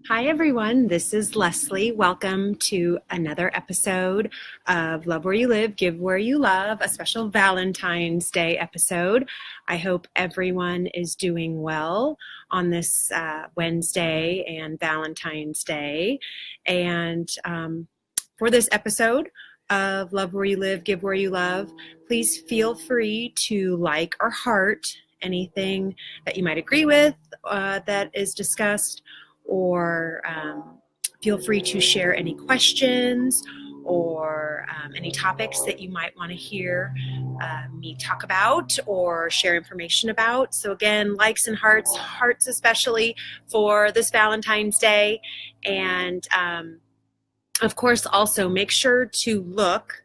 Hi, everyone. This is Leslie. Welcome to another episode of Love Where You Live, Give Where You Love, a special Valentine's Day episode. I hope everyone is doing well on this Wednesday and Valentine's Day. And for this episode of Love Where You Live, Give Where You Love, please feel free to like or heart anything that you might agree with that is discussed, or feel free to share any questions or any topics that you might want to hear me talk about or share information about. So again, likes and hearts especially for this Valentine's Day. And of course, also make sure to look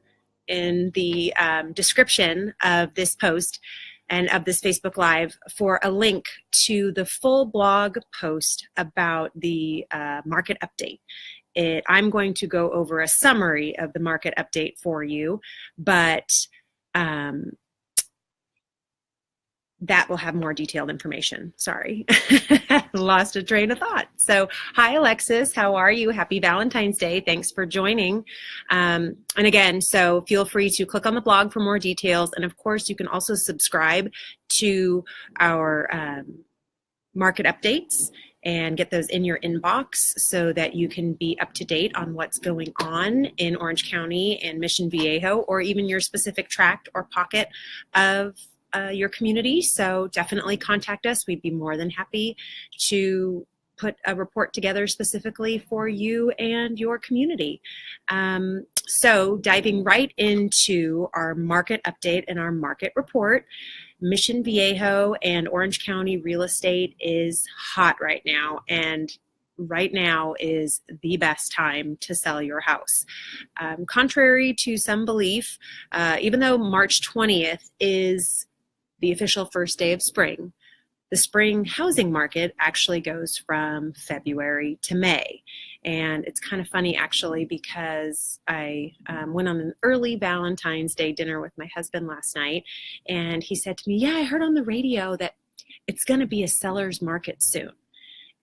in the description of this post and of this Facebook Live for a link to the full blog post about the market update. I'm going to go over a summary of the market update for you, but that will have more detailed information. Sorry, lost a train of thought. So, hi, Alexis. How are you? Happy Valentine's Day. Thanks for joining. And again, so feel free to click on the blog for more details. And of course, you can also subscribe to our market updates and get those in your inbox so that you can be up to date on what's going on in Orange County and Mission Viejo, or even your specific tract or pocket of your community. So definitely contact us. We'd be more than happy to put a report together specifically for you and your community. So diving right into our market update and our market report, Mission Viejo and Orange County real estate is hot right now, and right now is the best time to sell your house. Contrary to some belief, even though March 20th is the official first day of spring, the spring housing market actually goes from February to May. And it's kind of funny, actually, because I went on an early Valentine's Day dinner with my husband last night, and he said to me, yeah, I heard on the radio that it's going to be a seller's market soon.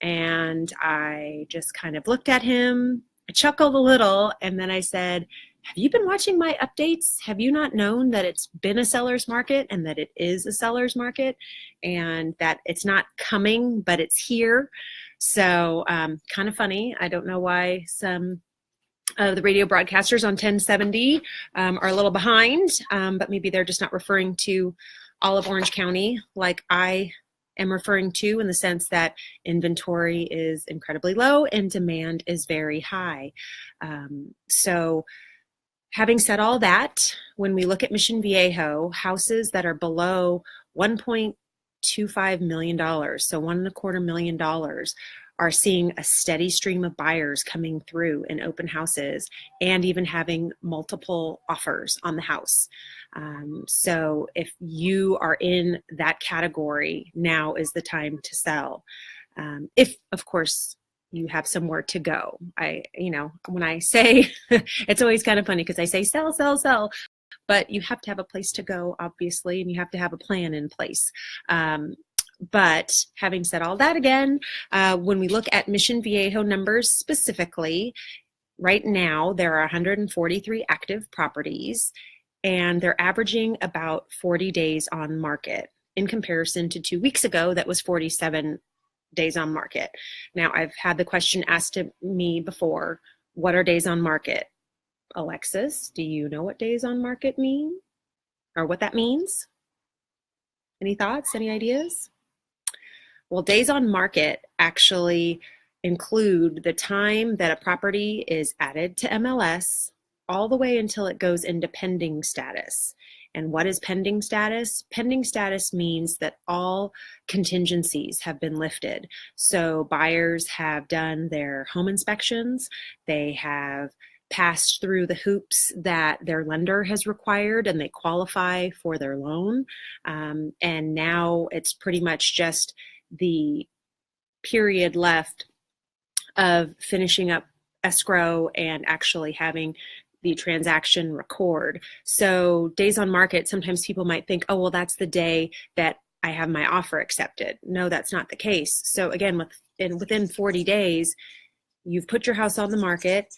And I just kind of looked at him, I chuckled a little, and then I said, have you been watching my updates? Have you not known that it's been a seller's market and that it is a seller's market and that it's not coming, but it's here? So kind of funny. I don't know why some of the radio broadcasters on 1070 are a little behind, but maybe they're just not referring to all of Orange County like I am referring to, in the sense that inventory is incredibly low and demand is very high. So having said all that, when we look at Mission Viejo, houses that are below $1.25 million, so $1.25 million, are seeing a steady stream of buyers coming through in open houses and even having multiple offers on the house. So if you are in that category, now is the time to sell. If, of course, you have somewhere to go. When I say, it's always kind of funny because I say sell, sell, sell, but you have to have a place to go, obviously, and you have to have a plan in place. But having said all that, again, when we look at Mission Viejo numbers specifically, right now there are 143 active properties, and they're averaging about 40 days on market in comparison to 2 weeks ago that was 47 days on market. Now, I've had the question asked to me before, what are days on market? Alexis, do you know what days on market mean, or what that means? Any thoughts, any ideas? Well, days on market actually include the time that a property is added to MLS all the way until it goes into pending status. And what is pending status? Pending status means that all contingencies have been lifted. So buyers have done their home inspections. They have passed through the hoops that their lender has required, and they qualify for their loan. And now it's pretty much just the period left of finishing up escrow and actually having the transaction record. So days on market, sometimes people might think, oh, well, that's the day that I have my offer accepted. No, that's not the case. So again, within 40 days, you've put your house on the market,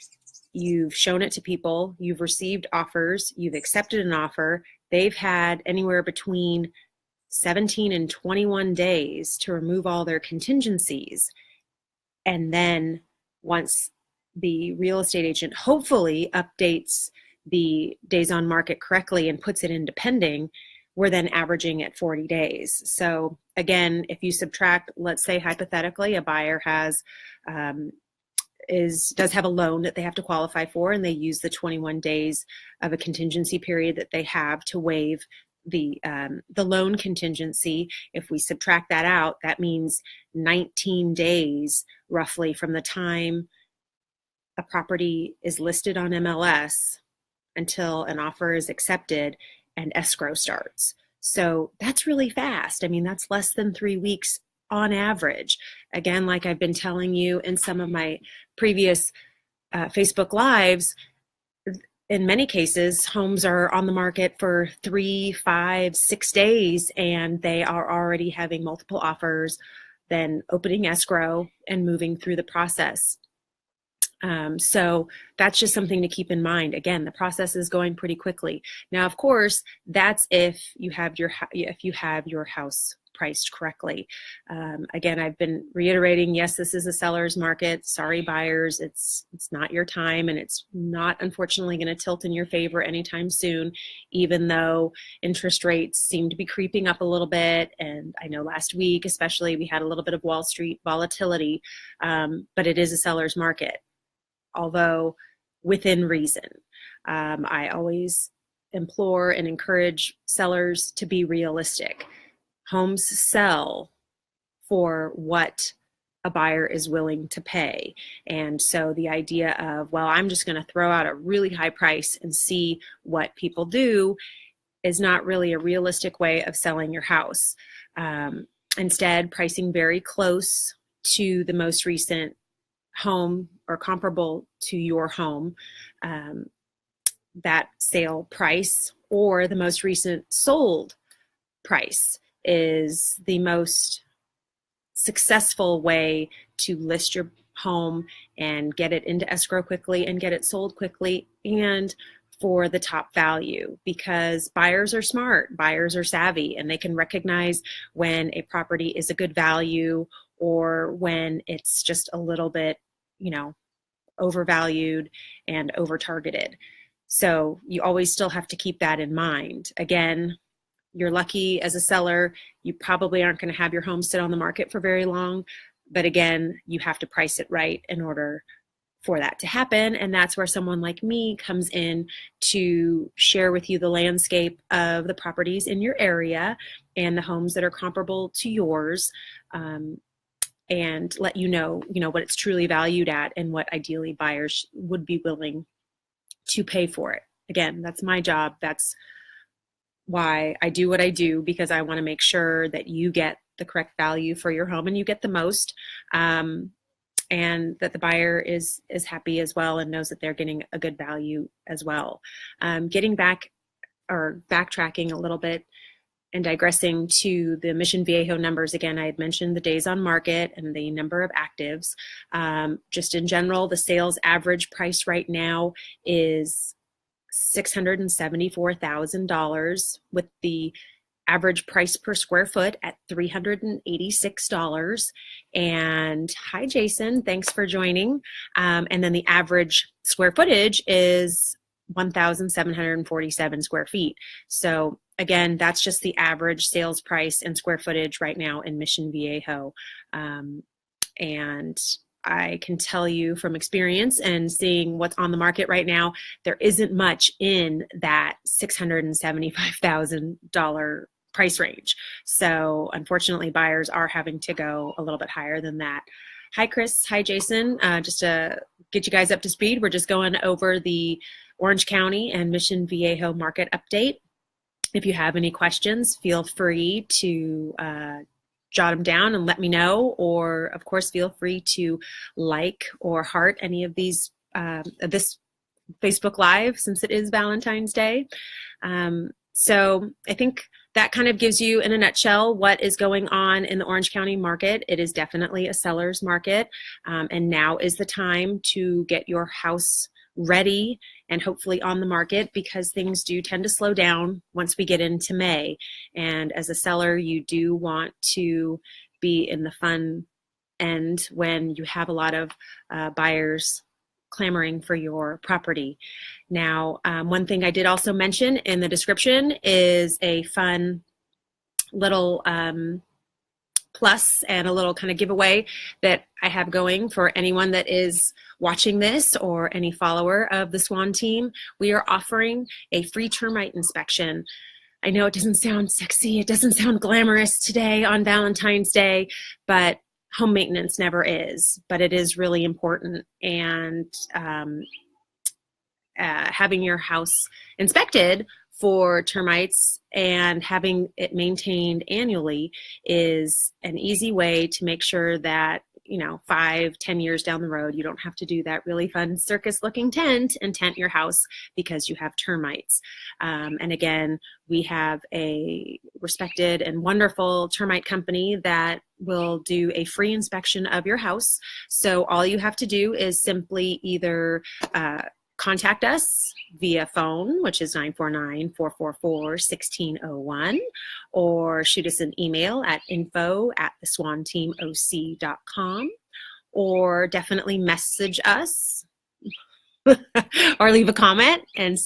you've shown it to people, you've received offers, you've accepted an offer. They've had anywhere between 17 and 21 days to remove all their contingencies. And then once the real estate agent hopefully updates the days on market correctly and puts it into pending, we're then averaging at 40 days. So again, if you subtract, let's say hypothetically, a buyer does have a loan that they have to qualify for, and they use the 21 days of a contingency period that they have to waive the loan contingency. If we subtract that out, that means 19 days roughly from the time a property is listed on MLS until an offer is accepted and escrow starts. So that's really fast. I mean, that's less than 3 weeks on average. Again, like I've been telling you in some of my previous Facebook Lives, in many cases, homes are on the market for 3, 5, 6 days, and they are already having multiple offers, then opening escrow and moving through the process. So that's just something to keep in mind. Again, the process is going pretty quickly. Now, of course, that's if you have your house priced correctly. Again, I've been reiterating, yes, this is a seller's market. Sorry, buyers, it's not your time, and it's not, unfortunately, going to tilt in your favor anytime soon, even though interest rates seem to be creeping up a little bit. And I know last week, especially, we had a little bit of Wall Street volatility, but it is a seller's market, although within reason. I always implore and encourage sellers to be realistic. Homes sell for what a buyer is willing to pay. And so the idea of, well, I'm just going to throw out a really high price and see what people do is not really a realistic way of selling your house. Instead, pricing very close to the most recent home or comparable to your home, that sale price or the most recent sold price is the most successful way to list your home and get it into escrow quickly and get it sold quickly and for the top value, because buyers are smart, buyers are savvy, and they can recognize when a property is a good value or when it's just a little bit, overvalued and over-targeted. So you always still have to keep that in mind. Again, you're lucky as a seller, you probably aren't going to have your home sit on the market for very long. But again, you have to price it right in order for that to happen. And that's where someone like me comes in to share with you the landscape of the properties in your area and the homes that are comparable to yours, and let you know what it's truly valued at and what ideally buyers would be willing to pay for it. Again, that's my job. That's why I do what I do, because I want to make sure that you get the correct value for your home and you get the most, and that the buyer is happy as well and knows that they're getting a good value as well. Getting back or backtracking a little bit and digressing to the Mission Viejo numbers, again, I had mentioned the days on market and the number of actives. Just in general, the sales average price right now is $674,000, with the average price per square foot at $386. And hi, Jason, thanks for joining. And then the average square footage is 1,747 square feet. So again, that's just the average sales price and square footage right now in Mission Viejo. And I can tell you from experience and seeing what's on the market right now, there isn't much in that $675,000 price range. So unfortunately, buyers are having to go a little bit higher than that. Hi, Chris. Hi, Jason. Just to get you guys up to speed, we're just going over the Orange County and Mission Viejo market update. If you have any questions, feel free to jot them down and let me know, or of course feel free to like or heart any of these this Facebook Live, since it is Valentine's Day. So I think that kind of gives you in a nutshell what is going on in the Orange County market. It is definitely a seller's market, and now is the time to get your house ready and hopefully on the market, because things do tend to slow down once we get into May. And as a seller, you do want to be in the fun end when you have a lot of buyers clamoring for your property. Now, one thing I did also mention in the description is a fun little plus and a little kind of giveaway that I have going for anyone that is watching this or any follower of the Swan Team. We are offering a free termite inspection. I know it doesn't sound sexy, it doesn't sound glamorous today on Valentine's Day, but home maintenance never is, but it is really important. And having your house inspected for termites and having it maintained annually is an easy way to make sure that, 5-10 years down the road, you don't have to do that really fun circus looking tent and tent your house because you have termites. And again, we have a respected and wonderful termite company that will do a free inspection of your house. So all you have to do is simply either contact us via phone, which is 949-444-1601, or shoot us an email at info@theswanteamoc.com, or definitely message us or leave a comment and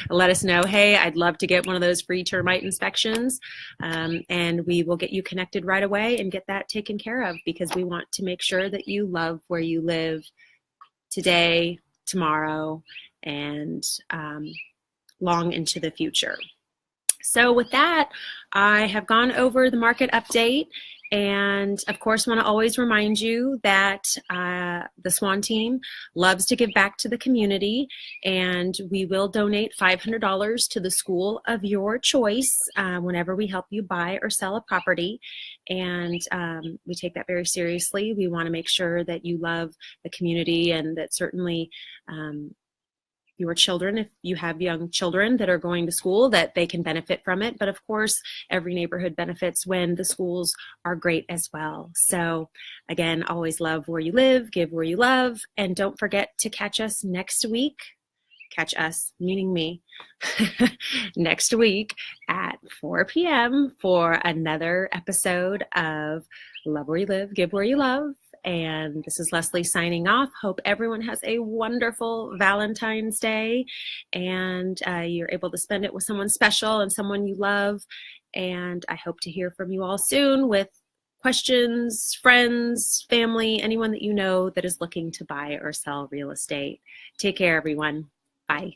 let us know, hey, I'd love to get one of those free termite inspections, and we will get you connected right away and get that taken care of, because we want to make sure that you love where you live today, tomorrow, and long into the future. So with that, I have gone over the market update, and of course want to always remind you that the Swan Team loves to give back to the community, and we will donate $500 to the school of your choice whenever we help you buy or sell a property. And we take that very seriously. We want to make sure that you love the community, and that certainly your children, if you have young children that are going to school, that they can benefit from it. But of course, every neighborhood benefits when the schools are great as well. So again, always love where you live, give where you love, and don't forget to catch us next week. Catch us, meaning me, next week at 4 p.m. for another episode of Love Where You Live, Give Where You Love. And this is Leslie signing off. Hope everyone has a wonderful Valentine's Day, and you're able to spend it with someone special and someone you love. And I hope to hear from you all soon with questions, friends, family, anyone that you know that is looking to buy or sell real estate. Take care, everyone. Bye.